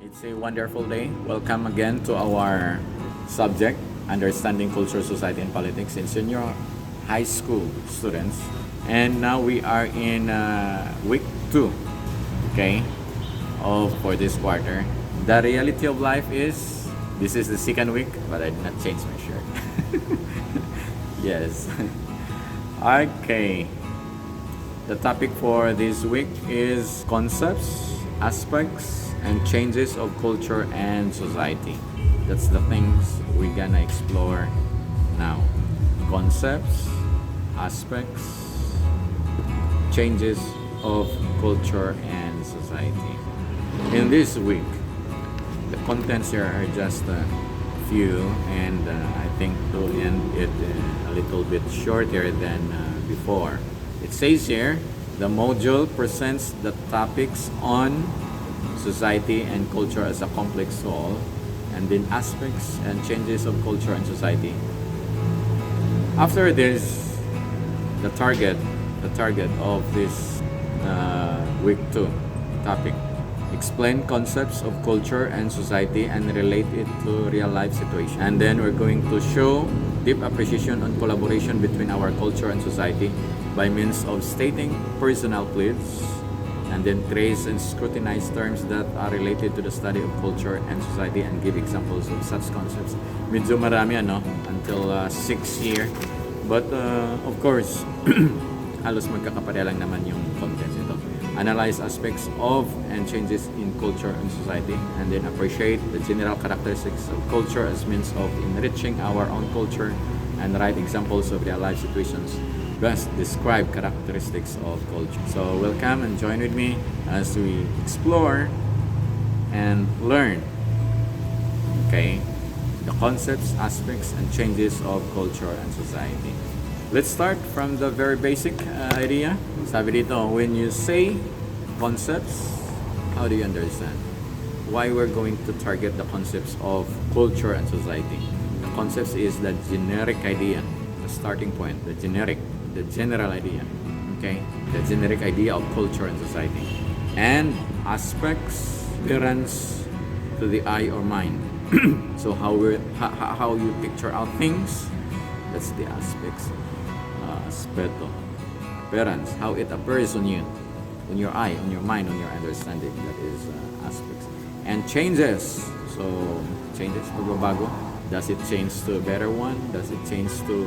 It's a wonderful day. Welcome again to our subject, Understanding Culture, Society, and Politics in senior high school students. And now we are in week 2, okay, for this quarter. The reality of life is, this is the second week, but I did not change my shirt. Yes. Okay. The topic for this week is concepts, aspects, and changes of culture and society. That's the things we're gonna explore now. Concepts, aspects, changes of culture and society. In this week, the contents here are just a few, and I think to end it a little bit shorter than before. It says here, the module presents the topics on society and culture as a complex whole, and then aspects and changes of culture and society. After this, the target of this week 2 topic: explain concepts of culture and society and relate it to real life situation. And then we're going to show deep appreciation on collaboration between our culture and society by means of stating personal pleads, and then trace and scrutinize terms that are related to the study of culture and society and give examples of such concepts. Medyo marami until 6 year. But of course, halos magkakapareha lang naman yung contents ito. Analyze aspects of and changes in culture and society, and then appreciate the general characteristics of culture as means of enriching our own culture, and write examples of real life situations. Best describe characteristics of culture. So welcome and join with me as we explore and learn, okay, the concepts, aspects, and changes of culture and society. Let's start from the very basic idea. Sabi dito, when you say concepts, how do you understand? Why we're going to target the concepts of culture and society? The concepts is the generic idea, the starting point, the general idea, okay? The generic idea of culture and society. And aspects, appearance to the eye or mind. So how you picture out things, that's the aspects. Aspetto, appearance, how it appears on you, on your eye, on your mind, on your understanding, that is aspects. And changes, so changes, pagbabago, does it change to a better one? Does it change to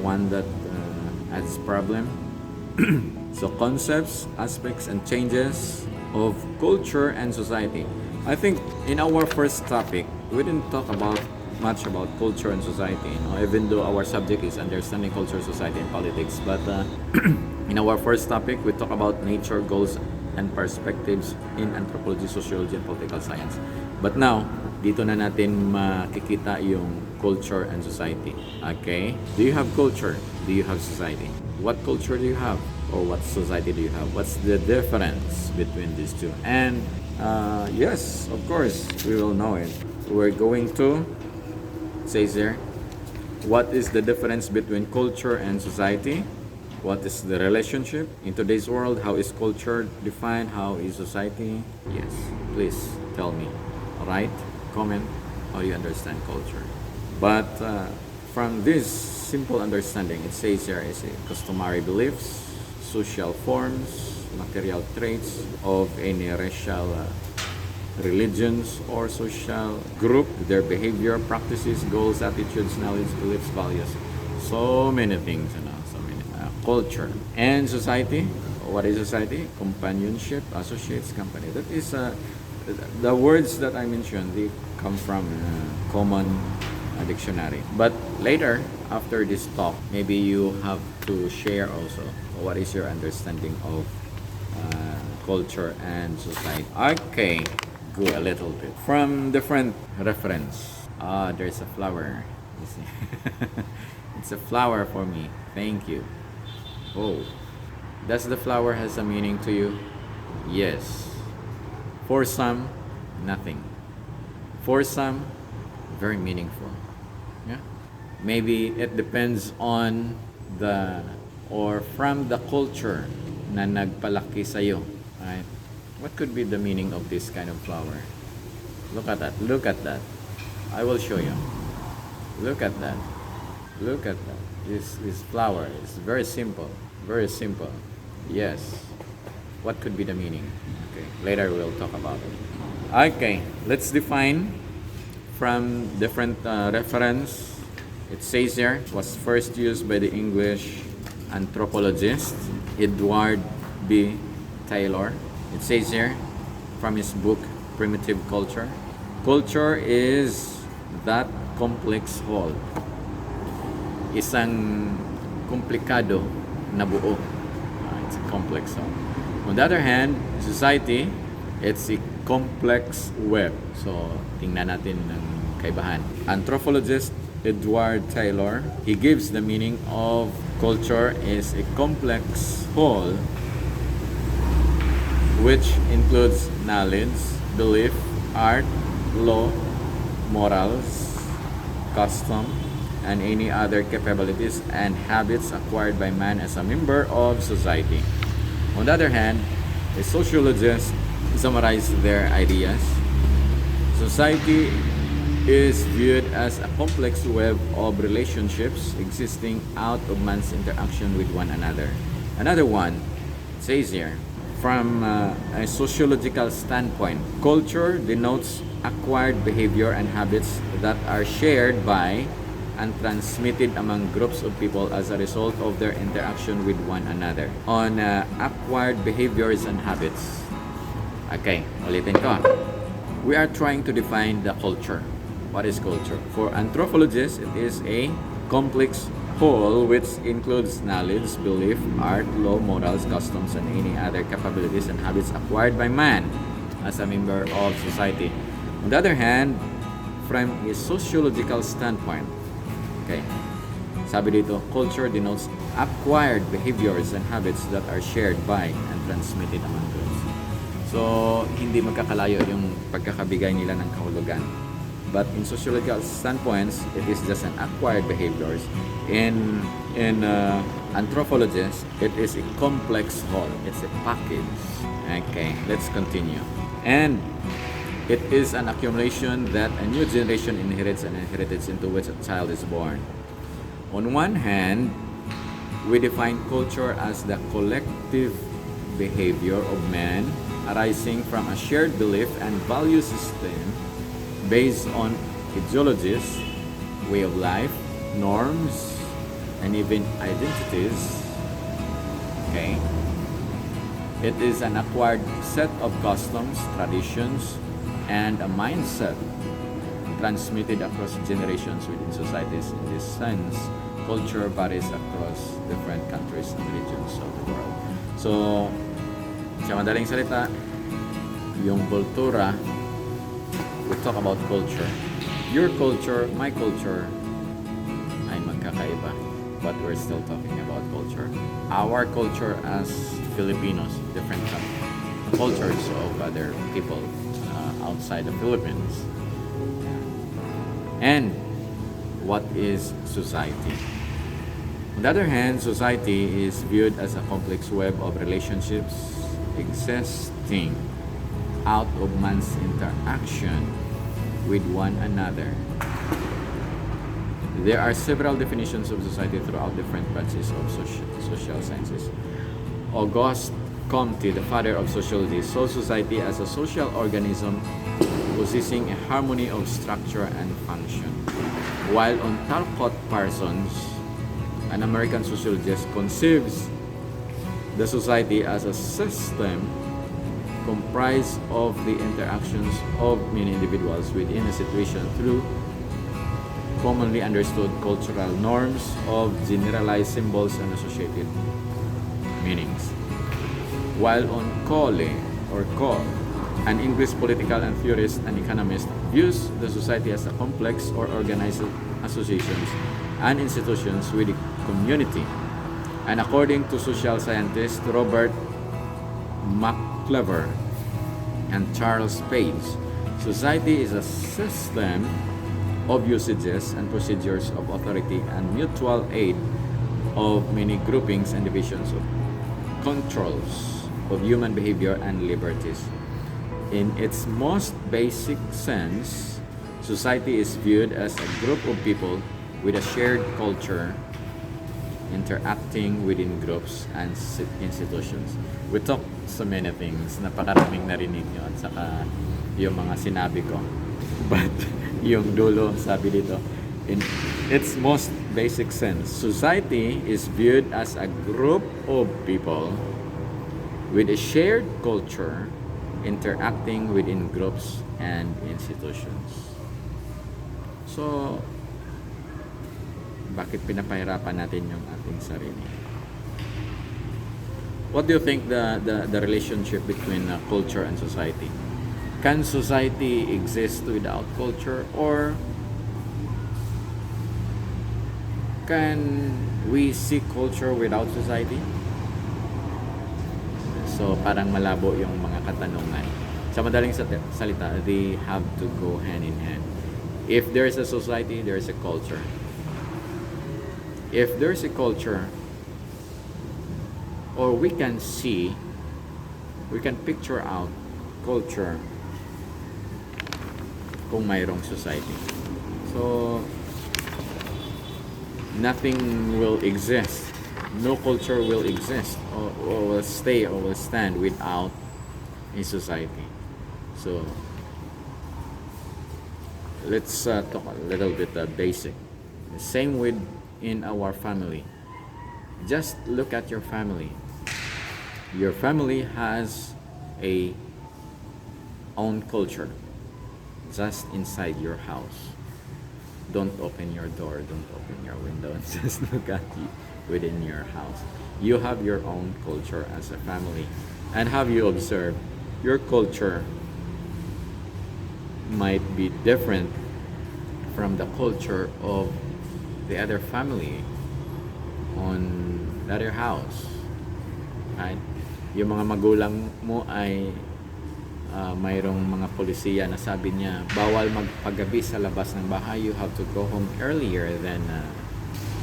one that has problem? So concepts, aspects, and changes of culture and society. I think in our first topic, we didn't talk much about culture and society, even though our subject is understanding culture, society, and politics. But in our first topic, we talk about nature, goals, and perspectives in anthropology, sociology, and political science. But now, dito na natin makikita yung culture and society. Okay? Do you have culture? Do you have society? What culture do you have? Or what society do you have? What's the difference between these two? And yes, of course, we will know it. We're going to, it says there, what is the difference between culture and society? What is the relationship in today's world? How is culture defined? How is society? Yes, please tell me. Alright? Comment how you understand culture. But from this simple understanding, it says here is customary beliefs, social forms, material traits of any racial religions or social group, their behavior, practices, goals, attitudes, knowledge, beliefs, values. So many things, so many. Culture and society. What is society? Companionship, associates, company. That is the words that I mentioned. They come from common dictionary. But later, after this talk, maybe you have to share also what is your understanding of culture and society. Okay, go a little bit from different reference. There's a flower. You see, it's a flower for me. Thank you. Oh, does the flower has a meaning to you? Yes. For some, nothing. For some, very meaningful. Yeah. Maybe it depends on the or from the culture na nagpalaki sa'yo. Right? What could be the meaning of this kind of flower? Look at that. Look at that. I will show you. Look at that. Look at that. This flower is very simple. Very simple. Yes. What could be the meaning? Okay. Later we'll talk about it. Okay. Let's define from different reference. It says here, was first used by the English anthropologist Edward B. Taylor. It says here from his book Primitive Culture. Culture is that complex whole. Isang komplikado na buo. It's a complex whole. On the other hand, society, it's a complex web. So, tingnan natin ng kaibahan. Anthropologist Edward Taylor, he gives the meaning of culture is a complex whole which includes knowledge, belief, art, law, morals, custom, and any other capabilities and habits acquired by man as a member of society. On the other hand, a sociologist summarized their ideas. Society is viewed as a complex web of relationships existing out of man's interaction with one another. Another one says here, from a sociological standpoint, culture denotes acquired behavior and habits that are shared by and transmitted among groups of people as a result of their interaction with one another. On acquired behaviors and habits. Okay, ulitin ko. We are trying to define the culture. What is culture? For anthropologists, it is a complex whole which includes knowledge, belief, art, law, morals, customs, and any other capabilities and habits acquired by man as a member of society. On the other hand, from a sociological standpoint, okay, sabi dito, culture denotes acquired behaviors and habits that are shared by and transmitted among groups. So, hindi magkakalayo yung pagkakabigay nila ng kahulugan. But in sociological standpoints, it is just an acquired behaviors. In anthropologists, it is a complex whole. It's a package. Okay, let's continue. And it is an accumulation that a new generation inherits and inheritance into which a child is born. On one hand, we define culture as the collective behavior of man arising from a shared belief and value system based on ideologies, way of life, norms, and even identities. Okay? It is an acquired set of customs, traditions, and a mindset transmitted across generations within societies. In this sense, culture varies across different countries and regions of the world. So, sa madaling salita, yung kultura, we talk about culture. Your culture, my culture, ay magkakaiba. But we're still talking about culture. Our culture as Filipinos, different cultures of other people outside the Philippines. And what is society? On the other hand, society is viewed as a complex web of relationships existing out of man's interaction with one another. There are several definitions of society throughout different branches of social sciences. Auguste Comte, the father of sociology, saw society as a social organism possessing a harmony of structure and function. While on Talcott Parsons, an American sociologist, conceives the society as a system comprised of the interactions of many individuals within a situation through commonly understood cultural norms of generalized symbols and associated meanings. While on Cole, an English political and theorist and economist, views the society as a complex or organized associations and institutions with the community. And according to social scientist Robert McClever and Charles Page, society is a system of usages and procedures of authority and mutual aid of many groupings and divisions of controls of human behavior and liberties. In its most basic sense, society is viewed as a group of people with a shared culture interacting within groups and institutions. We talk so many things, napakaraming narinig nyo at saka yung mga sinabi ko. But yung dulo, sabi dito, in its most basic sense, society is viewed as a group of people with a shared culture interacting within groups and institutions. So, bakit pinapahirapan natin yung ating sarili? What do you think the relationship between culture and society? Can society exist without culture, or can we see culture without society? So parang malabo yung mga katanungan. Sa madaling salita, they have to go hand in hand. If there is a society, there is a culture. If there's a culture, or we can picture out culture kung mayroong society. So, nothing will exist. No culture will exist or will stay or will stand without a society. So, let's talk a little bit basic. The same with in our family. Just look at your family. Your family has a own culture just inside your house. Don't open your door, don't open your window, just look at you within your house. You have your own culture as a family. And have you observed your culture might be different from the culture of the other family on the other house, right? Yung mga magulang mo ay mayroong mga polisiya na sabi niya bawal magpagabi sa labas ng bahay, you have to go home earlier than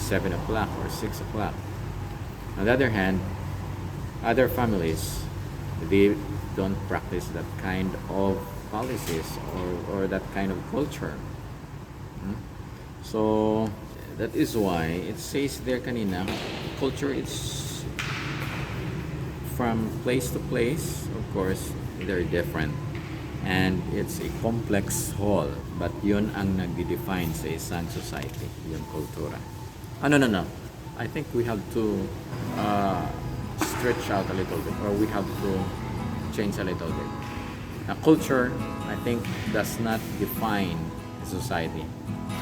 7 o'clock or 6 o'clock. On the other hand, other families, they don't practice that kind of policies or that kind of culture. So that is why it says there kanina, culture is from place to place. Of course, they're different. And it's a complex whole. But yun ang nagde-define sa isang society, yung kultura. No. I think we have to stretch out a little bit, or we have to change a little bit. Culture, I think, does not define a society.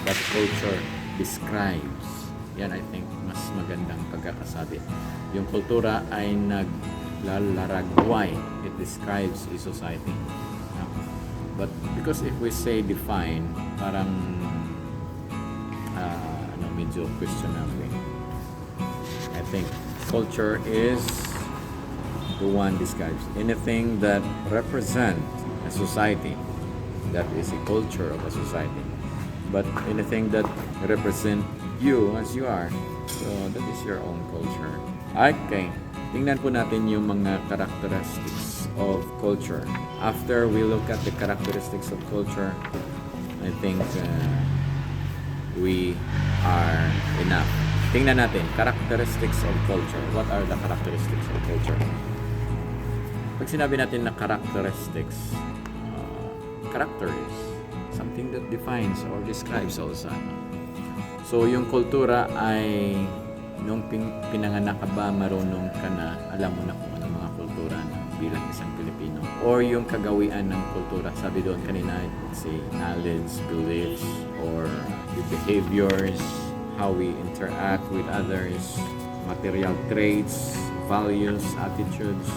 But culture describes. Yan, I think, mas magandang pagkakasabi. Yung kultura ay naglalaragway. It describes a society. But because if we say define, parang medyo questionable. I think culture is the one describes anything that represent a society. That is a culture of a society. But anything that represent you as you are, so that is your own culture. Okay, tingnan po natin yung mga characteristics of culture. After we look at the characteristics of culture, I think we are enough. Tingnan natin, characteristics of culture. What are the characteristics of culture? Pag sinabi natin na characteristics, character is something that defines or describes also. So, yung kultura ay nung pinanganak ka ba, marunong ka na, alam mo na kung ano mga kultura na bilang isang Pilipino. Or yung kagawian ng kultura, sabi doon kanina, let's say, knowledge, beliefs, or the behaviors, how we interact with others, material traits, values, attitudes,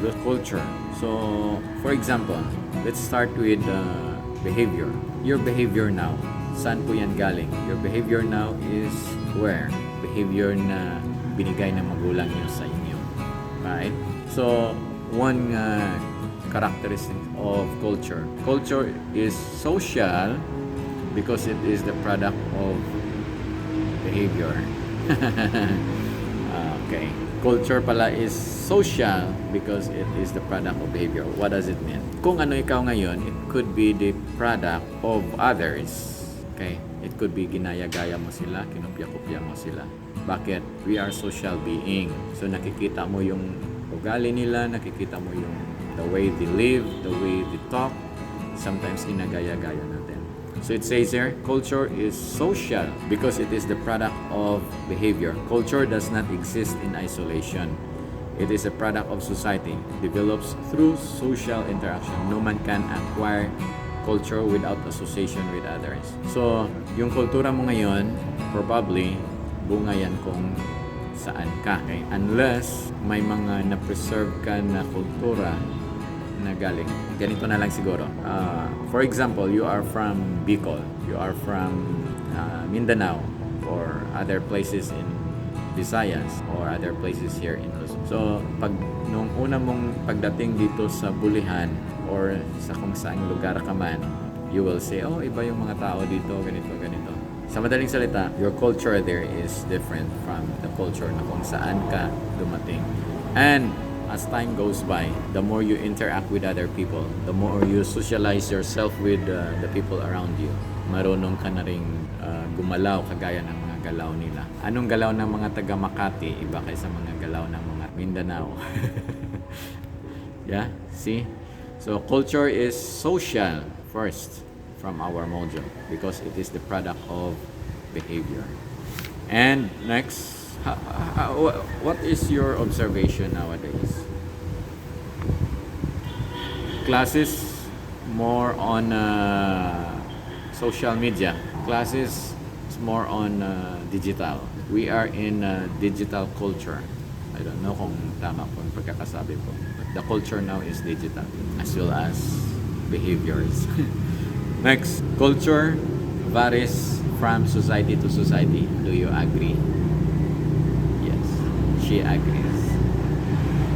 the culture. So, for example, let's start with behavior. Your behavior now, saan po yan galing? Your behavior now is where? Behavior na binigay ng magulang nyo sa inyo. Right? So, one characteristic of culture. Culture is social because it is the product of behavior. Okay. Culture pala is social because it is the product of behavior. What does it mean? Kung ano ikaw ngayon, it could be the product of others. Okay? It could be ginaya-gaya mo sila, kinopya-kopya mo sila. Bakit? We are social being. So nakikita mo yung ugali nila, nakikita mo yung the way they live, the way they talk. Sometimes ginagaya-gaya natin. So it says here, culture is social because it is the product of behavior. Culture does not exist in isolation. It is a product of society, develops through social interaction. No man can acquire culture without association with others. So, yung kultura mo ngayon, probably, bunga yan kung saan ka. Okay? Unless may mga na-preserve ka na kultura na galing. Ganito na lang siguro. For example, you are from Bicol, you are from Mindanao, or other places in Visayas, or other places here in Luzon. So, nung una mong pagdating dito sa Bulihan, or sa kung saang lugar ka man, you will say, oh, iba yung mga tao dito, ganito, ganito. Sa madaling salita, your culture there is different from the culture na kung saan ka dumating. And as time goes by, the more you interact with other people, the more you socialize yourself with the people around you, marunong ka na rin gumalaw kagaya ng mga galaw nila. Anong galaw ng mga taga Makati, iba kaysa mga galaw ng mga Mindanao. Yeah, see? So culture is social first from our module because it is the product of behavior. And next, what is your observation nowadays? Classes more on social media. Classes is more on digital. We are in digital culture. I don't know kung tama po yung pagkakasabi ko. But the culture now is digital as well as behaviors. Next, culture varies from society to society. Do you agree? Yes, she agrees.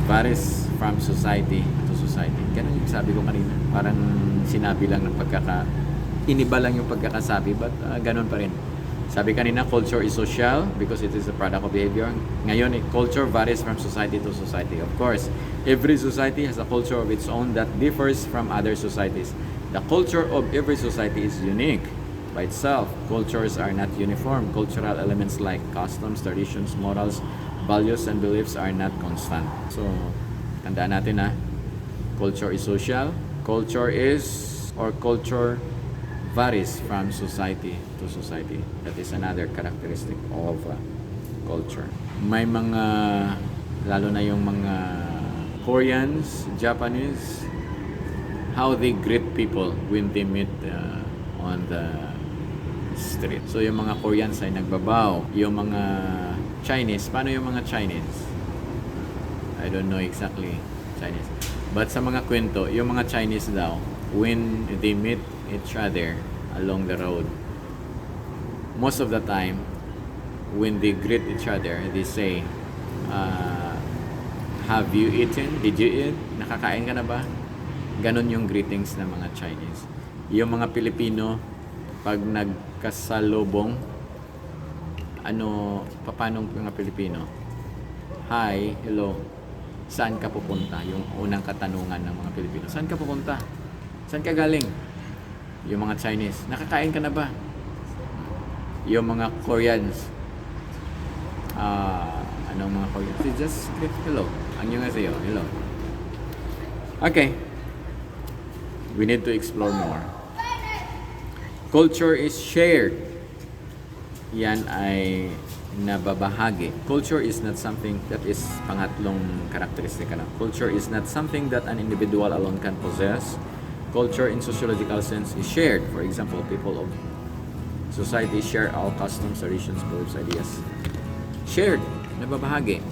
Varies from society to society. Ganun yung sabi ko kanina. Parang sinabi lang ng iniba lang yung pagkakasabi, but ganun pa rin. Sabi kanina, culture is social because it is a product of behavior. Ngayon, culture varies from society to society. Of course, every society has a culture of its own that differs from other societies. The culture of every society is unique by itself. Cultures are not uniform. Cultural elements like customs, traditions, morals, values, and beliefs are not constant. So, tandaan natin culture is social. Culture varies from society to society. That is another characteristic of culture. May mga, lalo na yung mga Koreans, Japanese, how they greet people when they meet on the street. So yung mga Koreans ay nagbabaw. Yung mga Chinese, paano yung mga Chinese? I don't know exactly Chinese. But sa mga kwento, yung mga Chinese daw, when they meet each other along the road, most of the time when they greet each other, they say, have you eaten? Did you eat? Nakakain ka na ba? Ganon yung greetings ng mga Chinese. Yung mga Pilipino, pag nagkasalubong, paano yung mga Pilipino? Hi, hello, saan ka pupunta? Yung unang katanungan ng mga Pilipino, saan ka pupunta? Saan ka galing? Yung mga Chinese, nakakain ka na ba? Yung mga Koreans, anong mga Koreans? They just greet hello. Annyeonghaseyo, hello. Okay. We need to explore more. Culture is shared. Yan ay nababahagi. Culture is not something that is pangatlong karakteristika na. Culture is not something that an individual alone can possess. Culture in sociological sense is shared. For example, people of society share all customs, traditions, beliefs, ideas. Shared. Nababahagi.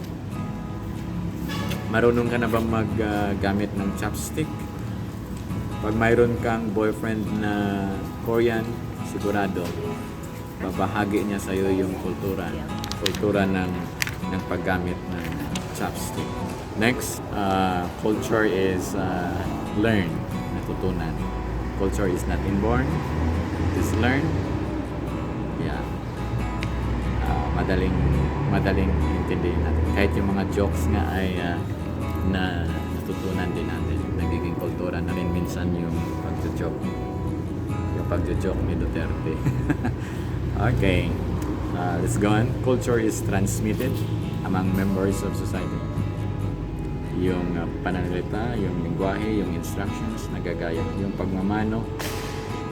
Marunong ka na ba maggamit ng chopstick? Pag mayroon kang boyfriend na Korean, sigurado babahagi niya sa iyo yung kultura ng paggamit ng chopstick. Next, culture is learned, natutunan. Culture is not inborn, it is learned. Yeah. madaling intindihin natin. Kahit yung mga jokes nga ay na natutunan din natin. Nagiging kultura na rin minsan yung pagjo-joke ni Duterte. Okay, let's go on. Culture is transmitted among members of society. Yung pananalita, yung lingwahe, yung instructions, nagagaya. Yung pagmamano,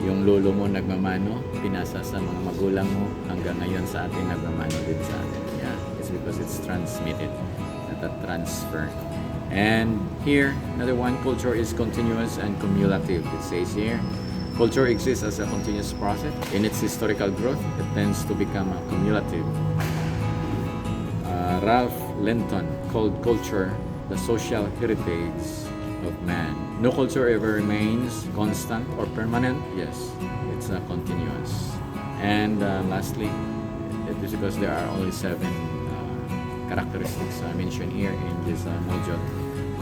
yung lolo mo nagmamano, pinasa sa mga magulang mo, hanggang ngayon sa atin nagmamano din sa atin. Yeah, it's because it's transmitted, not a transfer. And here, another one, culture is continuous and cumulative. It says here, culture exists as a continuous process. In its historical growth, it tends to become a cumulative. Ralph Linton called culture the social heritage of man. No culture ever remains constant or permanent. Yes, it's continuous. And lastly, it is because there are only 7 characteristics mentioned here in this module.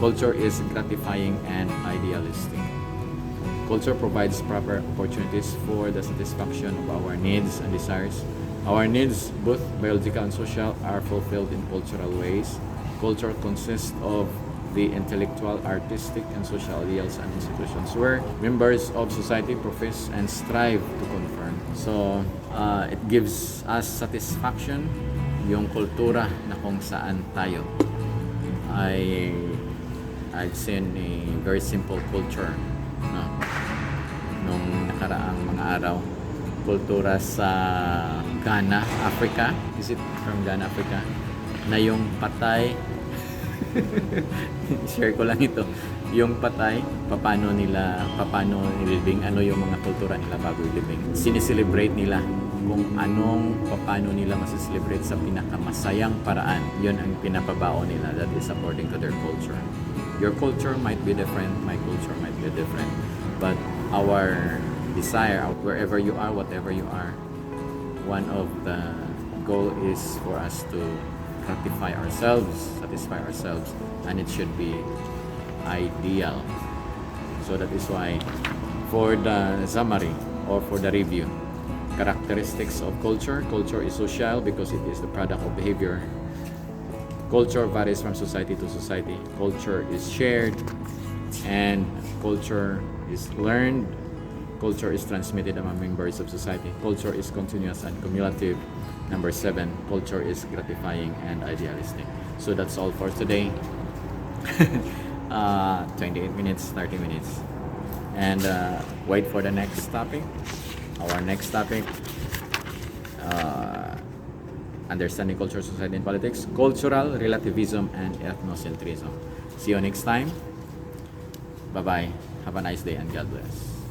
Culture is gratifying and idealistic. Culture provides proper opportunities for the satisfaction of our needs and desires. Our needs, both biological and social, are fulfilled in cultural ways. Culture consists of the intellectual, artistic, and social ideals and institutions where members of society profess and strive to confirm. So, it gives us satisfaction yung kultura na kung saan tayo. I've seen a very simple culture, no? Nung nakaraang mga araw, kultura sa Ghana, Africa. Is it from Ghana, Africa? Na yung patay, share ko lang ito, yung patay, paano nilibing, ano yung mga kultura nila bago ilibing. Sineselebrate nila kung paano nila masiselebrate sa pinakamasayang paraan. Yun ang pinapabao nila. That is according to their culture. Your culture might be different, my culture might be different, but our desire, wherever you are, whatever you are, one of the goal is for us to gratify ourselves, satisfy ourselves, and it should be ideal. So that is why, for the summary or for the review, characteristics of culture is social because it is the product of behavior. Culture varies from society to society. Culture is shared, and culture is learned. Culture is transmitted among members of society. Culture is continuous and cumulative. Number 7, culture is gratifying and idealistic. So that's all for today. 28 minutes, 30 minutes. And wait for the next topic. Our next topic, understanding culture, society, and politics, cultural relativism and ethnocentrism. See you next time. Bye-bye. Have a nice day and God bless.